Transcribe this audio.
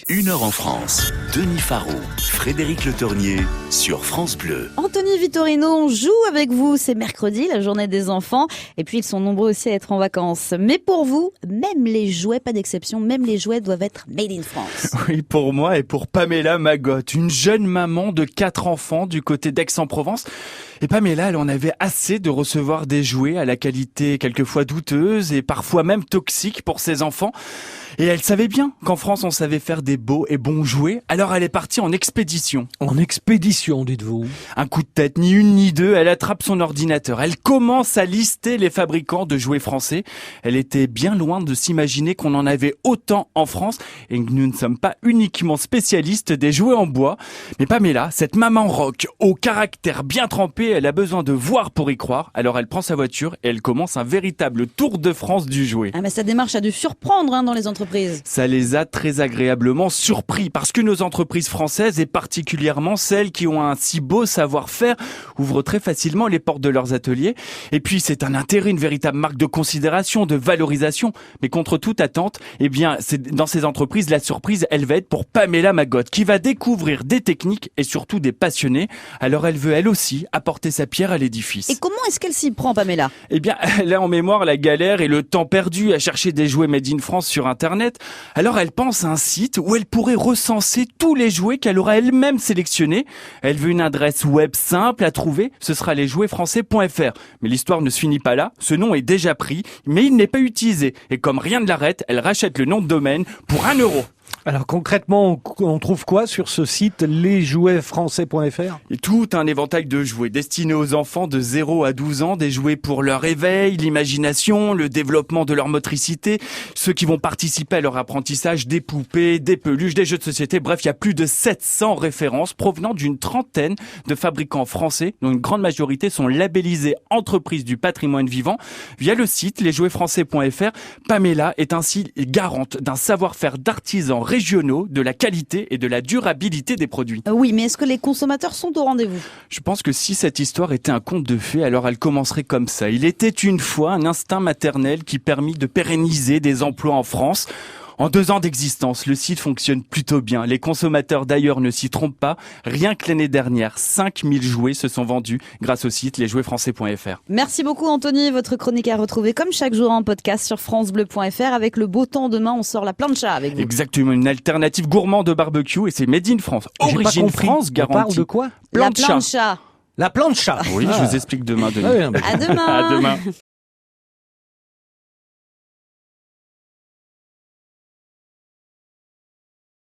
Une heure en France, Denis Faro, Frédéric Le Tournier sur France Bleu. Anthony Vittorino, on joue avec vous, c'est mercredi, la journée des enfants, et puis ils sont nombreux aussi à être en vacances. Mais pour vous, même les jouets, pas d'exception, même les jouets doivent être made in France. Oui, pour moi et pour Pamela Magotte, une jeune maman de 4 enfants du côté d'Aix-en-Provence. Et Pamela, elle en avait assez de recevoir des jouets à la qualité quelquefois douteuse et parfois même toxique pour ses enfants. Et elle savait bien qu'en France, on savait faire des beaux et bons jouets, alors elle est partie en expédition. En expédition, dites-vous. Un coup de tête, ni une ni deux, elle attrape son ordinateur. Elle commence à lister les fabricants de jouets français. Elle était bien loin de s'imaginer qu'on en avait autant en France et que nous ne sommes pas uniquement spécialistes des jouets en bois. Mais Pamela, cette maman rock, au caractère bien trempé, elle a besoin de voir pour y croire. Alors elle prend sa voiture et elle commence un véritable tour de France du jouet. Ah mais sa démarche a dû surprendre dans les entreprises. Ça les a très agréablement surpris parce que nos entreprises françaises et particulièrement celles qui ont un si beau savoir-faire ouvrent très facilement les portes de leurs ateliers. Et puis c'est un intérêt, une véritable marque de considération, de valorisation. Mais contre toute attente, eh bien, dans ces entreprises, la surprise, elle va être pour Pamela Magotte qui va découvrir des techniques et surtout des passionnés. Alors elle veut elle aussi apporter sa pierre à l'édifice. Et comment est-ce qu'elle s'y prend, Pamela ? Eh bien, elle a en mémoire la galère et le temps perdu à chercher des jouets made in France sur Internet. Alors elle pense à un site où elle pourrait recenser tous les jouets qu'elle aura elle-même sélectionnés. Elle veut une adresse web simple à trouver, ce sera lesjouetsfrançais.fr. Mais l'histoire ne se finit pas là, ce nom est déjà pris, mais il n'est pas utilisé. Et comme rien ne l'arrête, elle rachète le nom de domaine pour 1 euro. Alors concrètement, on trouve quoi sur ce site lesjouetsfrançais.fr ? Et tout un éventail de jouets destinés aux enfants de 0 à 12 ans, des jouets pour leur éveil, l'imagination, le développement de leur motricité, ceux qui vont participer à leur apprentissage, des poupées, des peluches, des jeux de société, bref, il y a plus de 700 références provenant d'une trentaine de fabricants français, dont une grande majorité sont labellisés entreprises du patrimoine vivant. Via le site lesjouetsfrançais.fr, Pamela est ainsi garante d'un savoir-faire d'artisans régionaux, de la qualité et de la durabilité des produits. Oui, mais est-ce que les consommateurs sont au rendez-vous ? Je pense que si cette histoire était un conte de fées, alors elle commencerait comme ça. Il était une fois un instinct maternel qui permit de pérenniser des emplois en France. En 2 ans d'existence, le site fonctionne plutôt bien. Les consommateurs d'ailleurs ne s'y trompent pas. Rien que l'année dernière, 5000 jouets se sont vendus grâce au site lesjouetsfrançais.fr. Merci beaucoup Anthony, votre chronique à retrouver comme chaque jour en podcast sur francebleu.fr. Avec le beau temps demain, on sort la plancha avec vous. Exactement, une alternative gourmande de barbecue et c'est made in France. Origine France garantie. On parle de quoi ? La plancha. La plancha. Oui, je vous explique demain, Denis. Ah oui, non, mais... À demain. À demain.